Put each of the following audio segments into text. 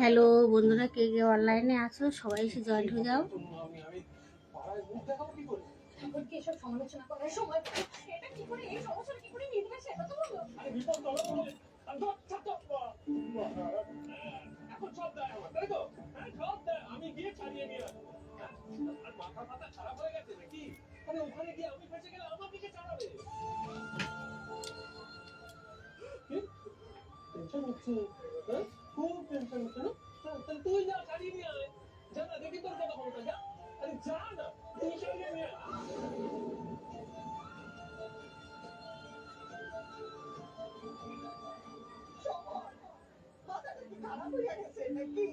Hello বন্ধুরা, কে কে অনলাইনে আছো সবাই এসে জয়েন্ট হয়ে যাও। তুই যা ছাড়িয়ে নিয়ে আয়, যা না দেখি তোর কথা বলতে যা, আরে যা না তুই ছাড়িয়ে নিয়ে আয়। মাথাটা কি খারাপ হয়ে গেছে নাকি?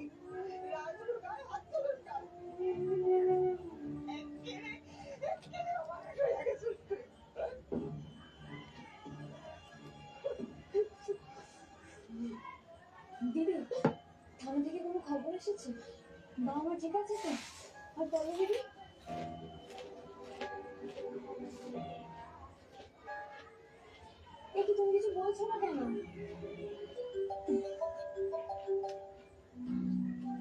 রাজুর গায়ে হাত তোলার কাজ একেবারে অমানুষ হয়ে গেছে। দিদি, থানা থেকে কোনো খবর এসেছে? বাবা মা ঠিক আছে তো? আর বলো দিদি। একটু তুমি কিছু বলছো না কেন?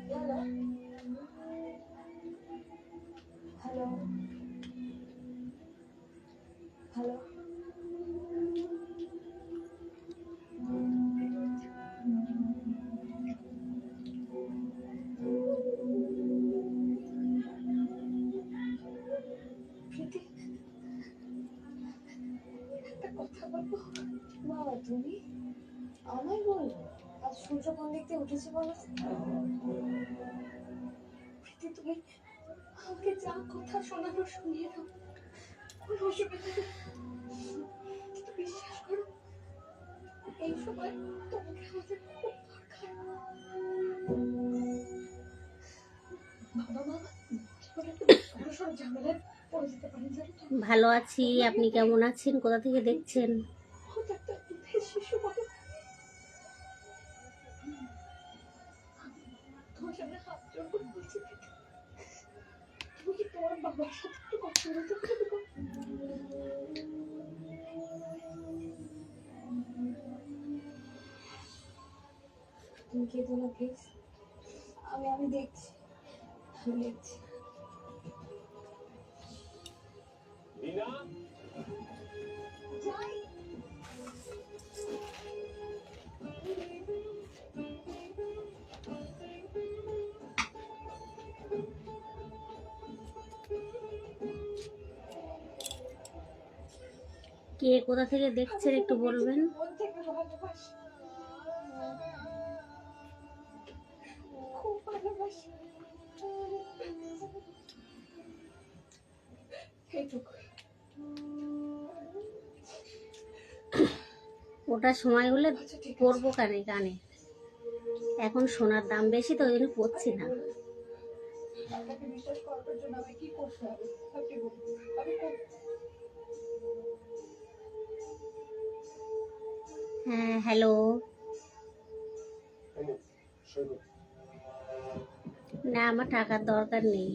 Hello hello hello. কথা বলবো? বাবা তুমি আমায় বলবো আজ সূর্য কোন দিক থেকে উঠেছে বলো? প্রীতি তুমি আমাকে যা কথা শোনানো শুনিয়ে দাও, কোনো অসুবিধা নেই। কিন্তু বিশ্বাস করো, এই সময় তোমাকে আমাদের খুব দরকার। বাবা বড় সড় ঝামেলায় পড়ে যেতে পারেন জানো তো। ভালো আছি, আপনি কেমন আছেন? কোথা থেকে দেখছেন? একটা দুধের শিশু বলো, তোমার সামনে হাত জোর করে বলছি, তুমি কি তোমার বাবার সাথে একটু কথা বলতে পারবে? তুমি কেঁদো না প্লিজ, আমি দেখছি, আমি দেখছি। রিনা, যাই। কে কোথা থেকে দেখছেন একটু বলবেন? মন থেকে ভালোবাসি, খুব ভালোবাসি। এইটুকু। ওটা সময় হলে পরবো কানে কানে, এখন সোনার দাম বেশি তো ওই জন্য পরছি না। আপনাকে বিশ্বাস করার জন্য আমি কি করতে হবে আপনি বলুন। হ্যাঁ হ্যালো। না, আমার টাকার দরকার নেই।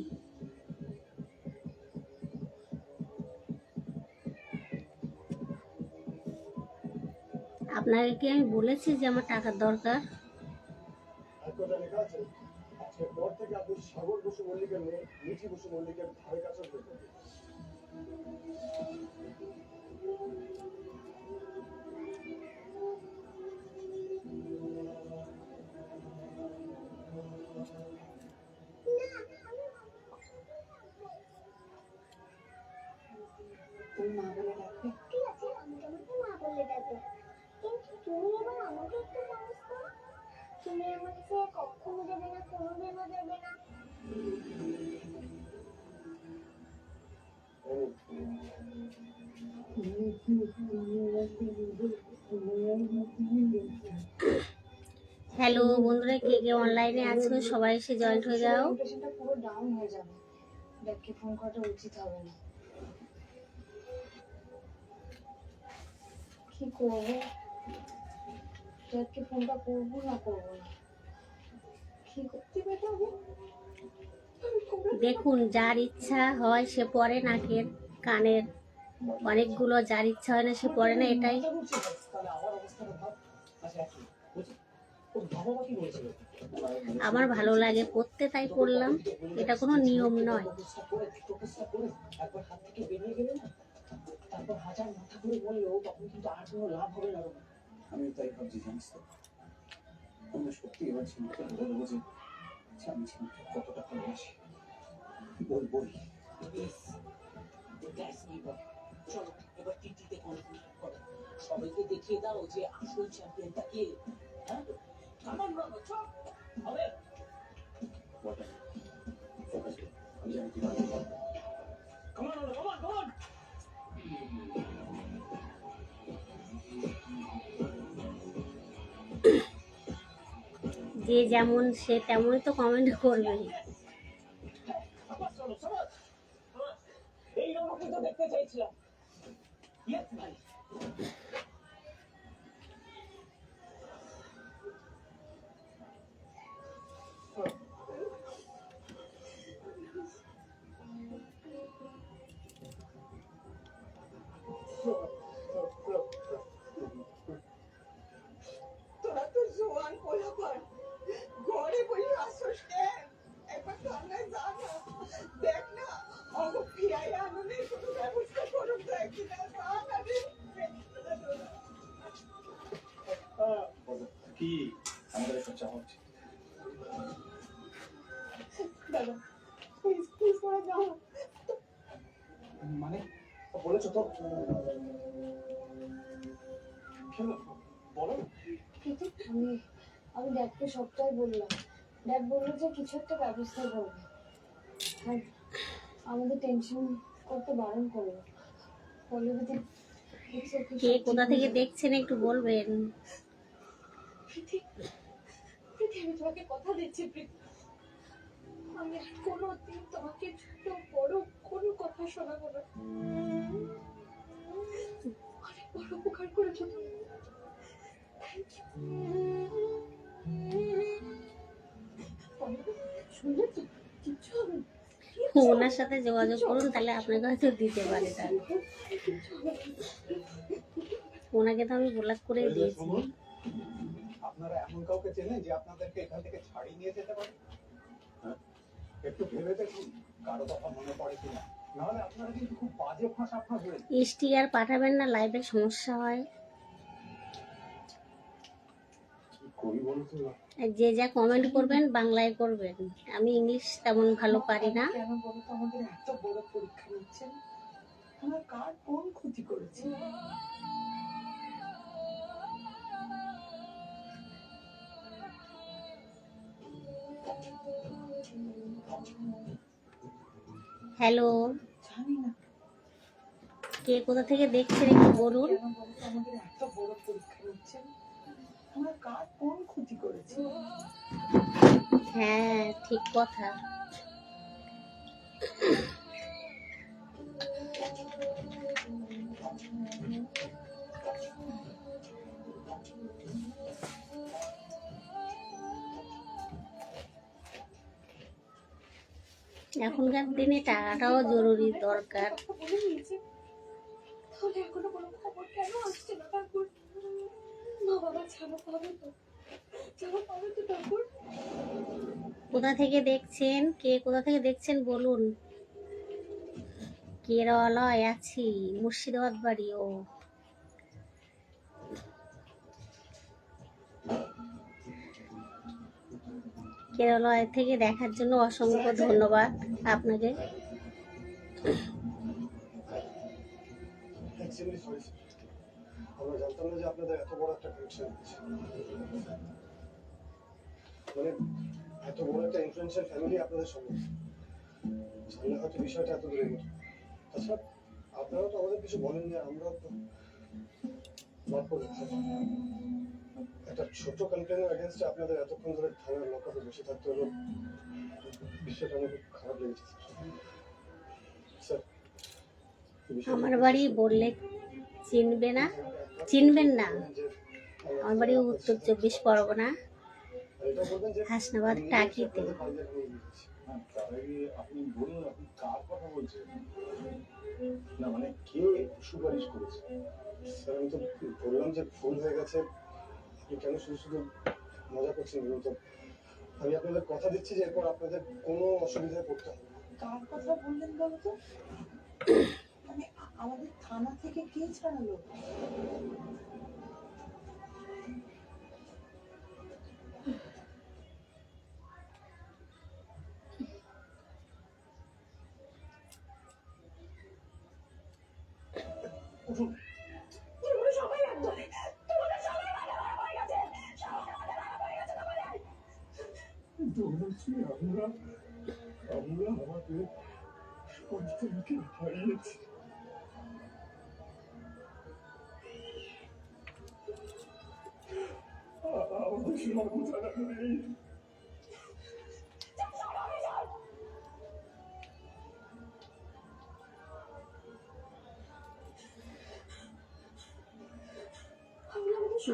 আপনাকে কি আমি বলেছি যে আমার টাকার দরকার? পর থেকে আপনি সাগর বসু মল্লিকের মেয়ে মিঠি বসু মল্লিকের ধারে কাছে করবেন। তুমি মা বলে ডাকবে? ঠিক আছে, আমি তোমাকে মা বলে ডাকবো, কিন্তু তুমি এবার আমাকে একটু প্রমিস করো, তুমি আমাকে কখনো দেবে না, কোনোদিনও দেবে না। হ্যালো বন্ধুরা, কে কে অনলাইনে আছো সবাই এসে জয়েন্ট হয়ে যাও। ইমপ্রেশনটা পুরো ডাউন হয়ে যাবে, ব্যাগকে ফোন করাটা উচিত হবে না। কি করবো, ব্যাগকে ফোনটা করবো না কি করতে পারবো? দেখুন, যার ইচ্ছা হয় সে পরে নাকের কানের অনেকগুলো যার ইচ্ছা হয় না সে পড়ে না, এটাই তাহলে আমার অবস্থাটা ভাব। আচ্ছা এক মিনিট, বুঝি ওর বাবা মা কি বলেছিল? আমার ভালো লাগে পড়তে তাই পড়লাম, এটা কোনো নিয়ম নয়। প্রপোজটা করে একবার হাত থেকে বেরিয়ে গেলে না, তারপর হাজার মাথা করে বললেও তখন কিন্তু আর কোনো লাভ হবে না রোমা। আমি তাই ভাবছি, জানিস তো, আমি সত্যি এবার ঝিনুককে বলবো যে আমি ঝিনুককে কতটা ভালোবাসি। বলবোই। চলো এবার টিটিতে কনফার্ম করো, সবাইকে দেখিয়ে দাও যে আসল চ্যাম্পিয়নটা কে। হ্যাঁ কামান বাবা চল হবে। আমি জানি তুই পারবি। কামান কামান কামান। যে যেমন সে তেমনই তো কমেন্ট করবে। চলো সবাই, এই রকমই তো দেখতে চাইছিলাম। ইয়েস ভাই। তোরা তো জোয়ান পোলাপান, ঘরে বসে আসোস কেন? একবার ঠান্ডায় যা না, দেখ না অগ পিয়াই আনন্দের কোনো ব্যবস্থা করুক দেয় কিনা, যা না রে। কি আমাদের এসব চাওয়া হচ্ছে? দাদা প্লিজ প্লিজ তোরা যাও। মানে বলেছো তো? কেন বলো না। কিন্তু আমি ড্যাডকে সবটাই বললাম। ড্যাড বললো যে কিছু একটা ব্যবস্থা করবে, আর আমাদের টেনশন করতে বারণ করলো, বলে যদি কে কোথা থেকে দেখছেন একটু বলবেন। প্রীতি প্রীতি আমি তোমাকে কথা দিচ্ছি প্রীতি, আমি আর কোনোদিন তোমাকে ছোট বড় কোনো কথা শোনাবো না। অনেক বড় উপকার করেছো তুমি, থ্যাংক ইউ। শুনলে তো কিচ্ছু হবে না। ওনার সাথে যোগাযোগ করুন, তাহলে আপনাকে হয়তো দিতে পারে। তার ওনাকে তো আমি ব্লক করে দিয়েছি। আপনারা এমন কাউকে চেনেন যে আপনাদেরকে এখান থেকে ছাড়িয়ে নিয়ে যেতে পারে? হ্যাঁ? একটু ভেবে দেখুন কারো কথা মনে পড়ে কিনা, নাহলে আপনারা কিন্তু খুব বাজে ফাঁস আপনার হয়ে যাবে। স্টিকার পাঠাবেন না, লাইভে সমস্যা হয়। কি করি বলুন তো? আর যে যা কমেন্ট করবেন বাংলায় করবেন, আমি ইংলিশ তেমন ভালো পারি না। কেন বলো তো আমাদের এত বড় পরীক্ষা নিচ্ছেন? আমার কার কোন ক্ষতি করেছে? হ্যালো, জানি না কে কোথা থেকে দেখছেন একটু বলুন। কেন বলো তো আমাদের এত বড় পরীক্ষা নিচ্ছেন? আমার কার কোন ক্ষতি করেছে? হ্যাঁ ঠিক কথা। এখনকার দিনে টাকাটাও জরুরি দরকার। কথা বলে নিয়েছে, তাহলে এখনো কোনো খবর কেন আসছে না? তারপর মা বাবা ছাড়া পাবে তো, ছাড়া পাবে তো তারপর। কোথা থেকে দেখছেন, কে কোথা থেকে দেখছেন বলুন। কেরালায় আছি, মুর্শিদাবাদ বাড়ি। ও কেরালায় থেকে দেখার জন্য অসংখ্য ধন্যবাদ আপনাকে। Actually, sorry, sir. আমরা জানতাম না যে আপনাদের এত বড় একটা কানেকশন আছে। মানে এত বড় একটা ইনফ্লুয়েন্সিয়াল ফ্যামিলি আপনাদের সঙ্গে, জানলে হয়তো বিষয়টা এত দূরে গেছে। আচ্ছা আপনারা তো আমাদের কিছু বলেননি, আর আমরাও তো মাফ করবেন স্যার। একটা ছোট কমপ্লেনের এগেনস্টে আপনাদের এতক্ষণ ধরে থানার লকআপে বসে থাকতে হলো, বিষয়টা আমার খুব খারাপ লেগেছে স্যার। আমার বাড়ি বললে চিনবে না, চিনবেন না। আমার বাড়ি উত্তর 24 পরগনা, হাসনাবাদ টাকিতে। হ্যাঁ, তার আগে আপনি বলুন আপনি কার কথা বলছেন? না মানে কে সুপারিশ করেছে? স্যার আমি তো বললাম যে ভুল হয়ে গেছে, আপনি কেন শুধু শুধু মজা করছেন বলুন তো? আমি আপনাদের কথা দিচ্ছি যে এরপর আপনাদের কোনো অসুবিধায় পড়তে হবে না। কার কথা বললেন বলো তো? মানে আমাদের থানা থেকে কে ছাড়ালো? উঠুন। তোমরা সবাই এক দলে, তোমরা সবাই ভাগাভাগি হয়ে গেছে, সবাই ভাগাভাগি হয়ে গেছে তোমাদের। দৌড়াচ্ছি আমরা আমাদের সন্তানকে হারিয়েছি। আমাদের সর্বজানা নেই।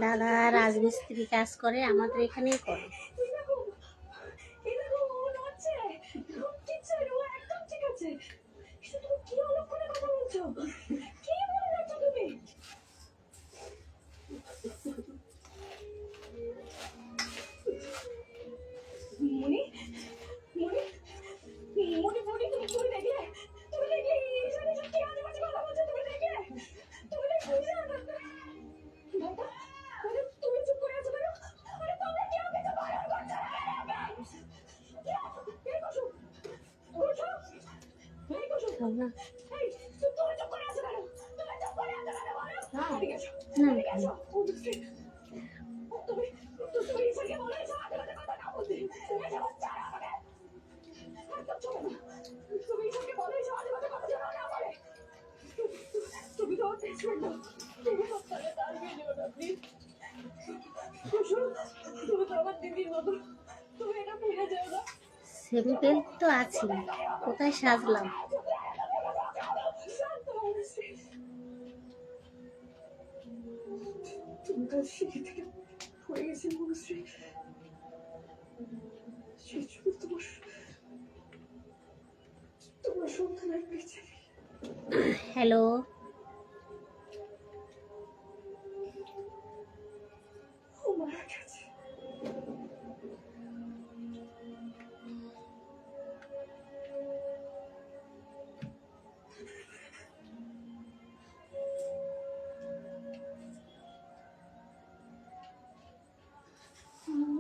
দাদা রাজমিস্ত্রি কাজ করে, আমাদের এখানেই করে। এরকম ও নড়ছে, ও কিচ্ছু না, ও একদম ঠিক আছে। এটা তুমি কি অলক্ষণে কথা বলছো? কি বলে যাচ্ছ তুমি? মনি মনি মনি মনি তুমি তুমি দেখলে? তুমি দেখলে এইখানে সব কি আজেবাজে কথা বলছো? তুমি দেখলে? তুমি দেখলে না? বাবা, আরে তুমি চুপ করে আছো কেন? আরে তোমরা কেউ কিছু বারণ করছো না কেন? এই কসু কসু এই কসু না এই তুমি চুপ করে আছো কেন? তুমি চুপ করে আছো কেন বলো? এদিকে এসো, না এদিকে এসো। তুমি তুমি ইসাকে বলেছো আজেবাজে কথা না বলতে। এসে বসছো আমাকে। একদম চুপ না। তুমি ইসাকে বলেছো আজেবাজে কথা যেন না বলে। তুমি তো ওর ট্রিটমেন্ট দাও। তুমি সপ্তাহে তার ভিডিও না প্লিজ। কুসুম, তুমি তো আমার দিদির মতো। তুমি এটা ফিরে যাও না। সিম্পল তো আছি, কোথায় সাজলাম? শান্ত হও মিস্ত্রি। তুমি কাল সিঁড়ি থেকে পড়ে গেছিলে মনুশ্রী। সেই জন্য তোমার সন্তান আর বেঁচে নেই। হ্যালো, ও মারা গেছে।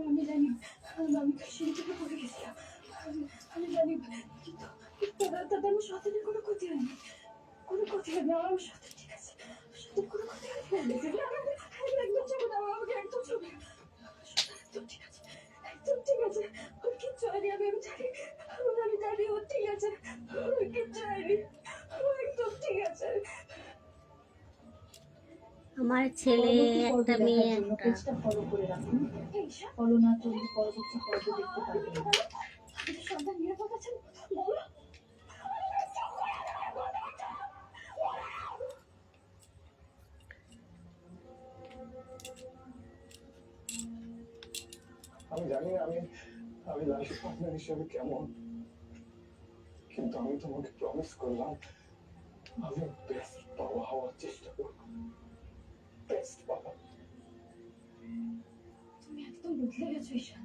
আমি জানি আমি সিঁড়ি থেকে পড়ে গেছিলাম। আমি জানি কিন্তু তাতে আমার সন্তানের কোনো ক্ষতি হয়নি। কোনো ক্ষতি হয়নি, আমার সন্তান ঠিক আছে। সন্তান কোনো ক্ষতি হয়নি। একদম চোখে দাও আমাকে, একদম চোখে। একদম ঠিক আছে, একদম ঠিক আছে। ওর কিচ্ছু হয়নি, আমি জানি, আমি জানি ও ঠিক আছে। ওর কিচ্ছু হয়নি, ও একদম ঠিক আছে। আমার ছেলে একটা মেয়ে একটা। পেজটা ফলো করে রাখুন। ফলো না করলে পরবর্তী পর্ব দেখতে পাবেন। আমাদের সন্তান নিরাপদ আছেন বলো। আমি জানি না আমি আমি লাইফ পার্টনার হিসেবে কেমন, কিন্তু আমি তোমাকে প্রমিস করলাম আমি বেস্ট বাবা হওয়ার চেষ্টা করব। বেস্ট বাবা। তুমি একদম বদলে গেছো ঈশা,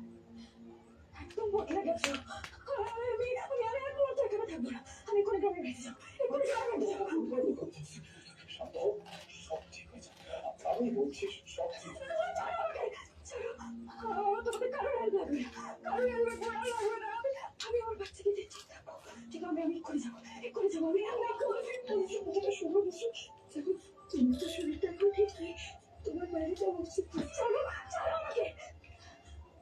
একদম বদলে গেছো। আমি আর এক মুহূর্ত এখানে থাকবো না। আমি কোনো গ্রামে বেঁচে যাবো, এক্ষুনি গ্রামে বেঁচে যাবো। শান্ত হও, সব ঠিক হয়ে যাবে। আমি বলছি সব ঠিক হয়ে যাবে। ছাড়ো আমাকে, ছাড়ো। আমার তোমাদের কারোর হেল্প লাগবে না, কারোর হেল্প লাগবে না। আমি আমার বাচ্চাকে দিয়ে ঠিক থাকবো। ঠিক আছে, আমি এক্ষুনি যাবো, এক্ষুনি যাবো। আমি এক্ষুনি শুনো বসো। তোমার তো শরীরটা এখন ঠিক নেই, তোমার বাইরে যাওয়া উচিত না। ছাড়ো, ছাড়ো আমাকে।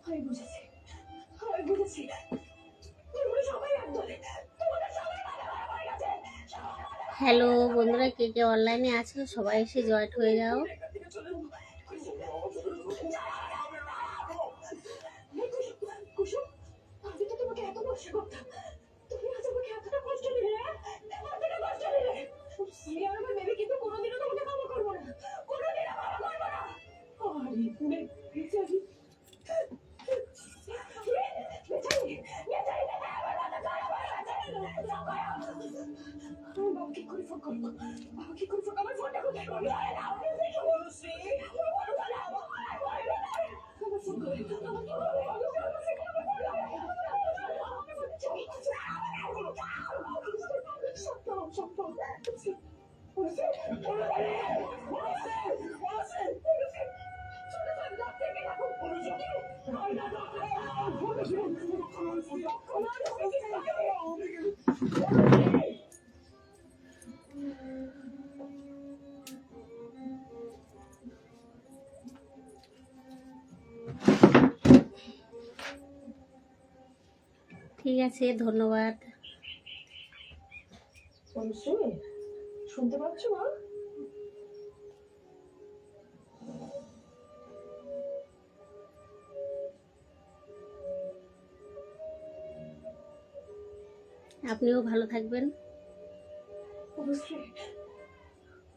আমি বুঝেছি, আমি বুঝেছি। তোমরা সবাই এক দলে, তোমরা সবাই ভাগাভাগি হয়ে গেছে। হ্যালো বন্ধুরা, কে কে অনলাইনে আছো সবাই এসে জয়েন্ট হয়ে যাও। এখান থেকে চলে যাবো। কুসুম, আমি তো তোমাকে এত ভরসা করতাম, তুমি আজ আমাকে এতটা কষ্ট দিলে, এতটা কষ্ট দিলে। আমি আর আমার বেবি কিন্তু কোনোদিনও তোমাকে ক্ষমা করবো না, কোনোদিনও ক্ষমা করবো না। আরে বেচারি বেচারি বেচারি আমার কথা ঠিক আছে, ধন্যবাদ। অনুশ্রী, শুনতে পাচ্ছ মা? আপনিও ভালো থাকবেন। অনুশ্রী,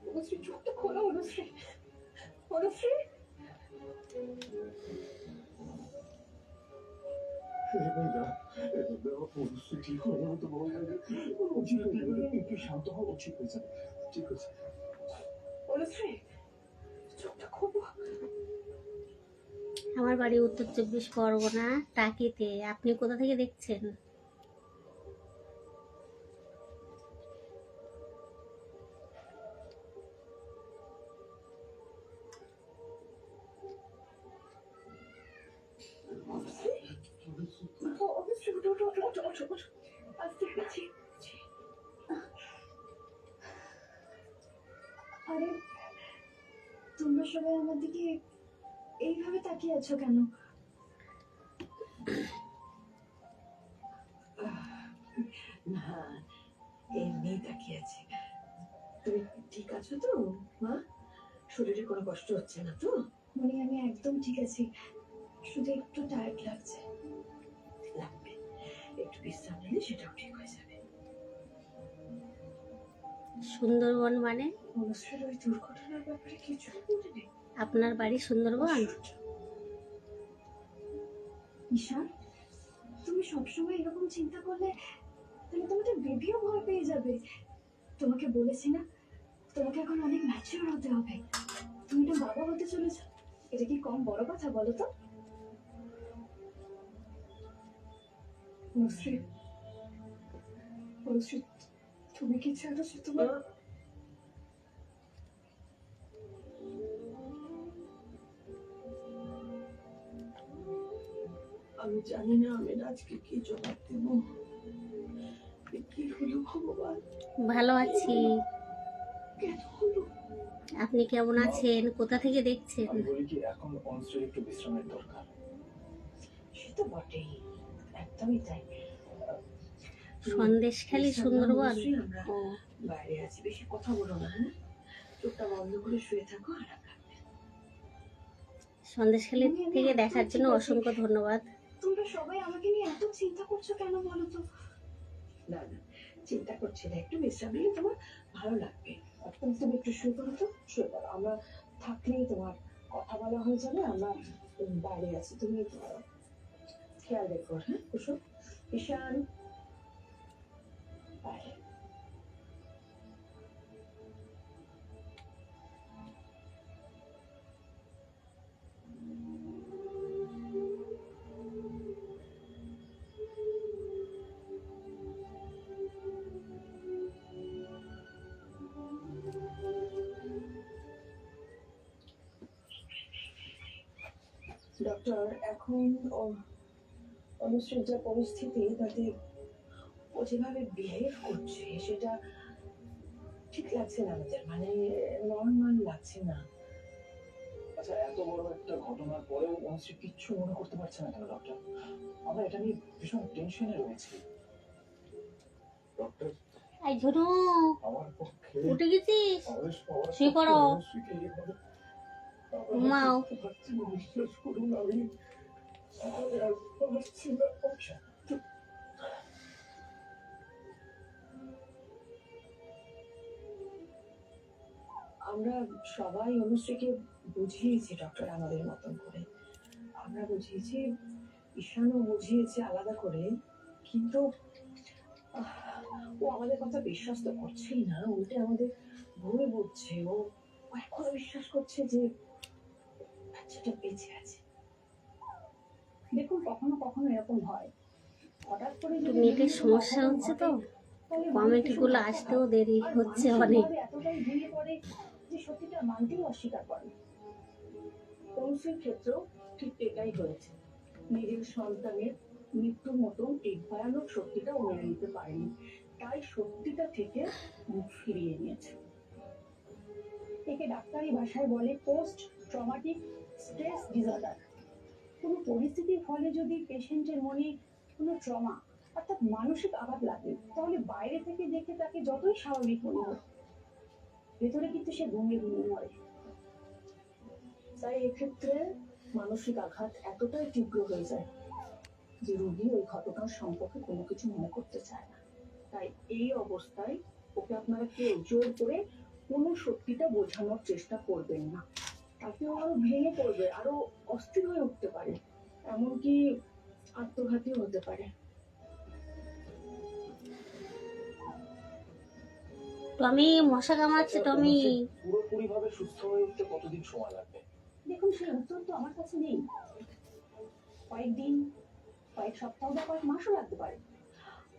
অনুশ্রী চোখটা খোলো। অনুশ্রী, অনুশ্রী। ঠিক হয়ে যাবে তো বল না। একটু শান্ত হও, ও ঠিক হয়ে যাবে, ঠিক আছে। অনুশ্রী, চোখটা খোলো। আমার বাড়ি উত্তর 24 পরগনা, টাকিতে। আপনি কোথা থেকে দেখছেন? অনুশ্রী, ওঠো, ওঠো, ওঠো, ওঠো, ওঠো, ওঠো। আস্তে কাছে। আরে তোমরা সবাই আমার দিকে এইভাবে তাকিয়ে আছো কেন? না, এমনি তাকিয়ে আছি। তুমি ঠিক আছো তো মা? শরীরে কোনো কষ্ট হচ্ছে না তো? মানে আমি একদম ঠিক আছি, শুধু একটু টায়ার্ড লাগছে। লাগবে, একটু বিশ্রাম নিলে সেটাও ঠিক হয়ে যাবে। সুন্দরবন মানে? অনুশ্রীর ওই দুর্ঘটনার ব্যাপারে কিছু মনে নেই? আপনার বাড়ি সুন্দরবন? আশ্চর্য। ঈশান, তুমি সবসময় এরকম চিন্তা করলে তাহলে তোমাদের বেবিও ভয় পেয়ে যাবে। তোমাকে বলেছি না, তোমাকে এখন অনেক ম্যাচিওর হতে হবে। তুমি তো বাবা হতে চলেছো, এটা কি কম বড় কথা বলো তো? অনুশ্রী, অনুশ্রী, তুমি কি চাও যে তোমার আমি জানি না আমি আজকে কি জবাব দেব। কি হলো ভগবান? ভালো আছি। কেন হলো? আপনি কেমন আছেন? কোথা থেকে দেখছেন? আমি বলি কি, এখন অনুশ্রীর একটু বিশ্রামের দরকার। সে তো বটেই, একদমই তাই। সন্দেশখালি সুন্দরবন? আমরা ও, বাইরে আছি, বেশি কথা বলো না, হ্যাঁ? চোখটা বন্ধ করে শুয়ে থাকো, আরাম লাগবে। সন্দেশখালি থেকে দেখার জন্য অসংখ্য ধন্যবাদ। তোমরা সবাই আমাকে নিয়ে এত চিন্তা করছো কেন বলো তো? না না, চিন্তা করছি না, একটু বিশ্রাম নিলে তোমার ভালো লাগবে। তুমি একটু শুয়ে পড়ো তো, শুয়ে পড়ো। আমরা থাকলেই তোমার কথা বলা হয়ে যাবে। আমরা বাইরে আছি, তুমি খেয়াল রেখো, হ্যাঁ? কুসুম, ঈশান, বাই। ডক্টর, এখন অনুশ্রীর যে পরিস্থিতি, তাতে ও যেভাবে বিহেভ করছে সেটা ঠিক লাগছে না আমাদের, মানে নর্মাল লাগছে না। আচ্ছা, এত বড় একটা ঘটনার পরেও অনুশ্রী কিচ্ছু মনে করতে পারছে না কেন ডক্টর? আমরা এটা নিয়ে ভীষণ টেনশনে রয়েছি ডক্টর। এই ঝুনু, আমার পক্ষে উঠে গেছিস? আমাদের সবার শুয়ে পক্ষে পড়ো। অনুশ্রীকে এইভাবে ঘুমাও। পারছি না, বিশ্বাস করুন, আমি আর পারছি না। আমরা সবাই অনুশ্রীকে বুঝিয়েছি ডক্টর, আমাদের মতন করে আমরা বুঝিয়েছি, ঈশানও বুঝিয়েছে আলাদা করে, কিন্তু ও আমাদের কথা বিশ্বাস তো করছেই না, উল্টে আমাদের ভুল বুঝছে। ও এখনো বিশ্বাস করছে যে বাচ্চাটা বেঁচে আছে। দেখুন, কখনো কখনো এরকম হয়, হঠাৎ করে একটু নেটের সমস্যা হচ্ছে তো, কমেন্টগুলো আসতেও দেরি হচ্ছে অনেক। এতটাই ভেঙে পড়ে যে সত্যিটা মানতেই অস্বীকার করে। অনুশ্রীর ক্ষেত্রেও ঠিক এটাই হয়েছে। নিজের সন্তানের মৃত্যুর মতন এই ভয়ানক সত্যিটা ও মেনে নিতে পারেনি, তাই সত্যিটা থেকে মুখ ফিরিয়ে নিয়েছে। একে ডাক্তারি ভাষায় বলে পোস্ট ট্রমাটিক স্ট্রেস ডিসঅর্ডার। কোনো পরিস্থিতির ফলে যদি পেশেন্টের মনে কোনো ট্রমা অর্থাৎ মানসিক আঘাত লাগে, তাহলে বাইরে থেকে দেখে তাকে যতই স্বাভাবিক মনে হোক, ভেতরে কিন্তু সে ঘুমিয়ে ঘুমিয়ে মরে। তাই এক্ষেত্রে মানসিক আঘাত এতটাই তীব্র হয়ে যায় যে রোগী ওই ঘটনার সম্পর্কে কোনো কিছু মনে করতে চায় না। তাই এই অবস্থায় ওকে আপনারা কেউ জোর করে কোনো সত্যিটা বোঝানোর চেষ্টা করবেন না, তাকে ও আরো ভেঙে পড়বে, আরো অস্থির হয়ে উঠতে পারে, এমনকি আত্মঘাতীও হতে পারে। টমি মশা কামড়াচ্ছে। টমি পুরোপুরি ভাবে সুস্থ হয়ে উঠতে কতদিন সময় লাগবে? দেখুন, সেই উত্তর তো আমার কাছে নেই। কয়েকদিন, কয়েক সপ্তাহ বা কয়েক মাসও লাগতে পারে।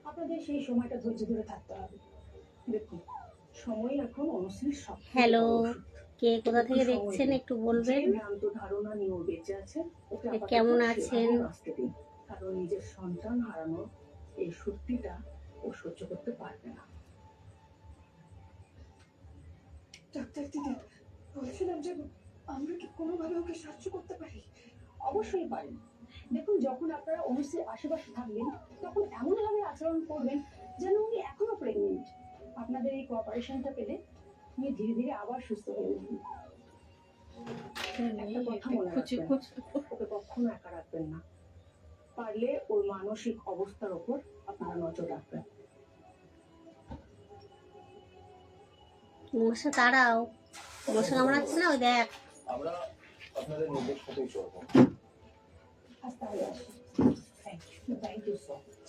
আপনাদের সেই সময়টা ধৈর্য ধরে থাকতে হবে। দেখুন, সময় এখন অনুশ্রীর সব। হ্যালো, কে কোথা থেকে দেখছেন একটু বলবেন? ভ্রান্ত ধারণা নিয়ে ও বেঁচে আছে, ওকে আপাতত কেমন সেভাবেই আছেন? বাঁচতে দিন। কারণ নিজের সন্তান হারানোর এই সত্যিটা ও সহ্য করতে পারবে না। ডাক্তার দিদি, বলছিলাম যে আমরা কি কোনোভাবে ওকে সাহায্য করতে পারি? অবশ্যই পারেন। দেখুন, যখন আপনারা অনুশ্রীর আশেপাশে থাকবেন তখন এমন ভাবে আচরণ করবেন যেন উনি এখনো প্রেগনেন্ট। আপনাদের এই কোঅপারেশনটা পেলে উনি ধীরে ধীরে আবার সুস্থ হয়ে উঠবেন। একটা কথা মনে রাখবেন, ওকে কখনো একা রাখবেন না। পারলে ওর মানসিক অবস্থার উপর আপনারা নজর রাখবেন। মশা তাড়াও, মশা কামড়াচ্ছে না, ওই দেখ। আমরা আপনাদের নির্দেশ মতোই চলবো। আজ তাহলে আসি। Thank you so much.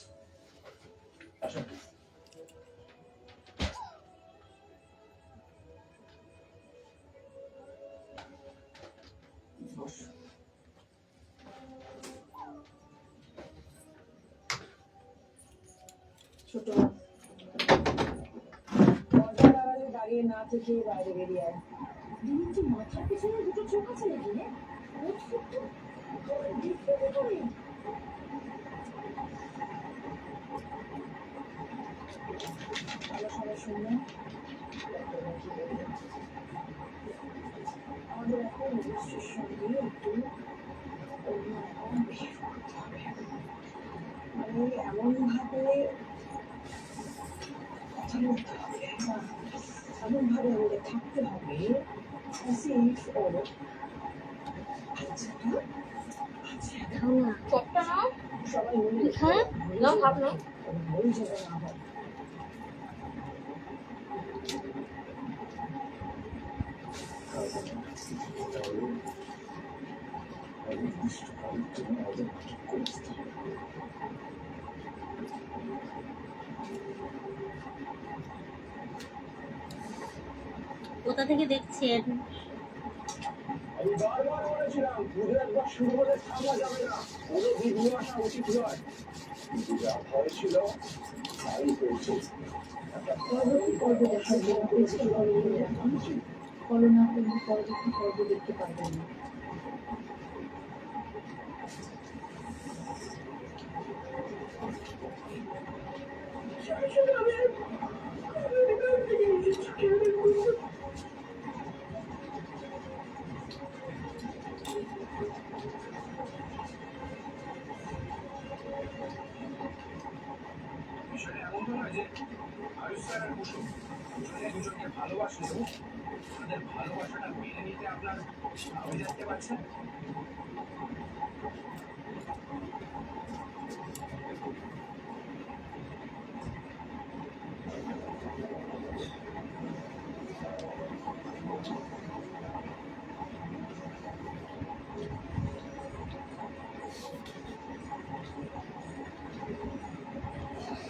আসুন। বস। ছোট, দরজার আড়ালে দাঁড়িয়ে না থেকে বাইরে বেরিয়ে আয়। দিদির যে মাথার পিছনে দুটো চোখ আছে নাকি রে? দেখতে কি করে? ভালো সবাই শুনবেন। আমাদের এখন রেজিস্ট্রির সঙ্গে একটু অন্যরকম বিহেভ করতে হবে। মানে এমনভাবে কথা বলতে হবে, এমনভাবে আমাদের থাকতে হবে খাও না, সবাই মিলে কি খায়? বই যাবে না হয়। কোথা থেকে দেখছেন? আমি বারবার বলেছিলাম পুজো একবার শুরু হলে থামা যাবে না, কোনো বিঘ্ন আসা উচিত নয়। কিন্তু যা ভয় ছিল তাই হয়েছে। পরবর্তী পর্ব দেখার জন্য পেজটি ফলো করে রাখুন। ফলো না করলে পরবর্তী পর্ব দেখতে পারবেন না। বিষয়টা এমনটা নয় যে আয়ুষ স্যার আর কুসুম দুজনে দুজনকে ভালোবাসলেও তাদের ভালোবাসাটা মেনে নিতে আপনার আমি জানতে পারছেন।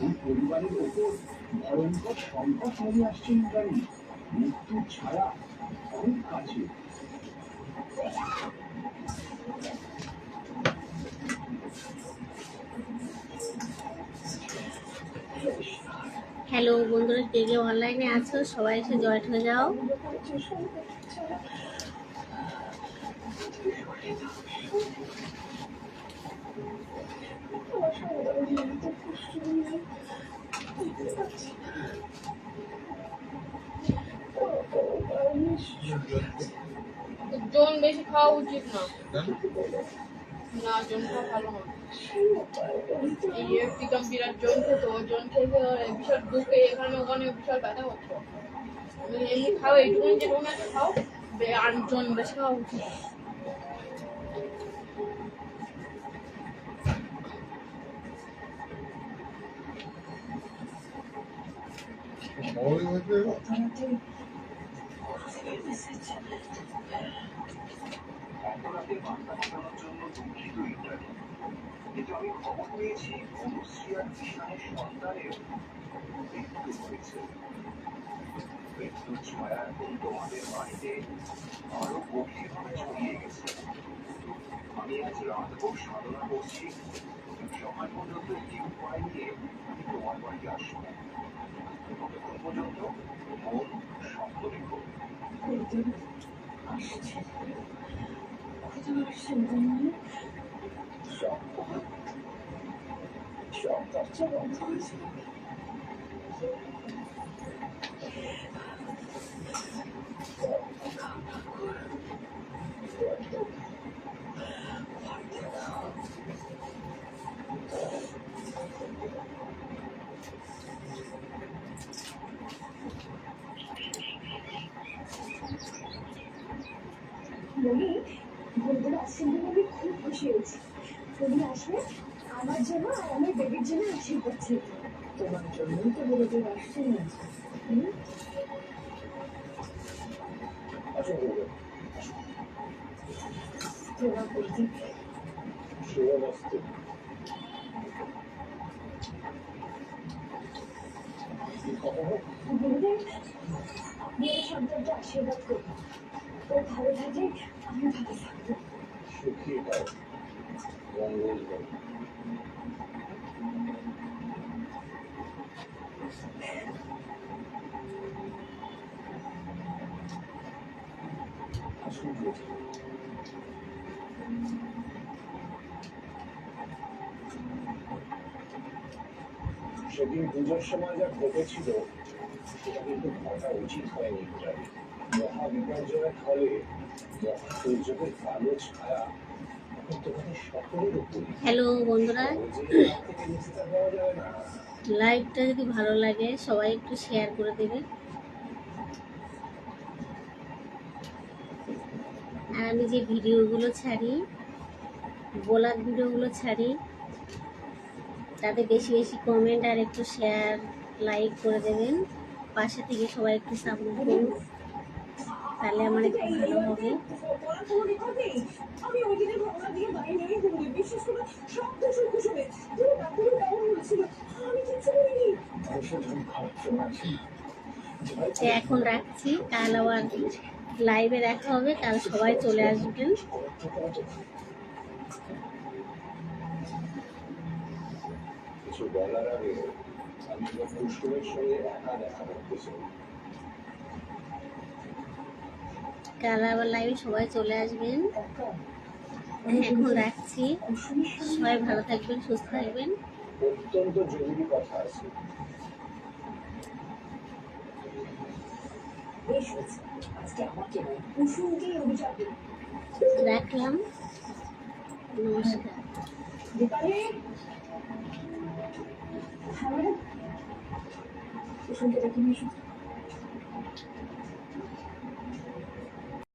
এই পরিবারের ওপর ভয়ঙ্কর সংকট নেমে আসছে ইন্দ্রাণী, মৃত্যুর ছায়া অনেক কাছে। হ্যালো বন্ধুরা, কে কে অনলাইনে আছো সবাই এসে জয়েন হয়ে যাও। জন বেশি খাওয়া উচিত না। না জন খাওয়া ভালো হবে এই প্রীতম বিরাট জন খেত জন খেয়ে বিশাল বুকে এখানে ওখানে বিশাল ব্যথা করতো এমনি খাও এইটুকুনি যেটুকুনি আছে খাও আর জন বেশি খাওয়া উচিত অপরাধের বার্তা পাঠানোর জন্য দুঃখিত ইত্যাদি কিন্তু আমি খবর পেয়েছি অনুশ্রী আর কৃষ্ণের সন্তানের মৃত্যু হয়েছে মৃত্যুর ছায়া এখন তোমাদের বাড়িতে আরো গভীরভাবে ছড়িয়ে গেছে আমি আজ রাতভর সাধনা করছি সকাল পর্যন্ত একটি উপায় নিয়ে আমি তোমার বাড়ি আসবো ততক্ষণ পর্যন্ত মন শক্ত রেখো মনি বন্ধুরা আসছেন বলে আমি খুব খুশি হয়েছি তুমি আসলে আমার জন্য আর আমার বেবির জন্য আশীর্বাদ ছিল তোমার জন্যই তো বলে কেউ আসছেন না আসুন গুরুদেব তোমার বলতে শুভমস্তু। কি খবর? গুরুদেব আপনি এই সন্তানটা আশীর্বাদ করুন ও ভালো থাকলে আমি ভালো থাকবো সুখী হও, মঙ্গল হোক। আসুন গুরুদেব। সেদিন পুজোর সময় যা ঘটেছিল সেটা কিন্তু ঘটা উচিত হয়নি পূজারী। মহাবিপর্যয়ের ফলে মহাদুর্যোগের কালো ছায়া এখন তোমাদের সকলের উপরই। হ্যালো বন্ধুরা, সহজেই হাত থেকে নিস্তার পাওয়া যায় না। লাইভটা যদি ভালো লাগে সবাই একটু শেয়ার করে দেবে। আর আমি যে ভিডিওগুলো ছাড়ি, ব্লগ ভিডিওগুলো ছাড়ি, তাতে বেশি বেশি কমেন্ট আর একটু শেয়ার লাইক করে দেবেন। পাশে থেকে সবাই একটু সাপোর্ট করুন, তাহলে আমার একটু ভালো হবে। আমি ওই দিনের ঘটনা দিয়ে বাড়ি নেই ঘুরে বিশেষ করে সব দোষের কুশলে পুরো ডাক্তার কেমন হয়েছিল আমি কিছু করিনি মানুষের জন্য খারাপ সময় আছে। তো এখন রাখছি, কাল আবার লাইভে দেখা হবে। কাল সবাই চলে আসবেন। কিছু বলার আগে আমি কুসুমের সঙ্গে একা দেখা করতে চাই। কাল আবার লাইভে সবাই চলে আসবেন। এখন রাখছি, সবাই ভালো থাকবেন, সুস্থ থাকবেন। অত্যন্ত জরুরি কথা আছে। বেশ হয়েছে আজকে আমাকে নয় কুসুমকেই অভিযোগ দিন রাখলাম, নমস্কার। দীপালি হ্যাঁ ম্যাডাম কুসুমকে ডেকে নিয়ে এসো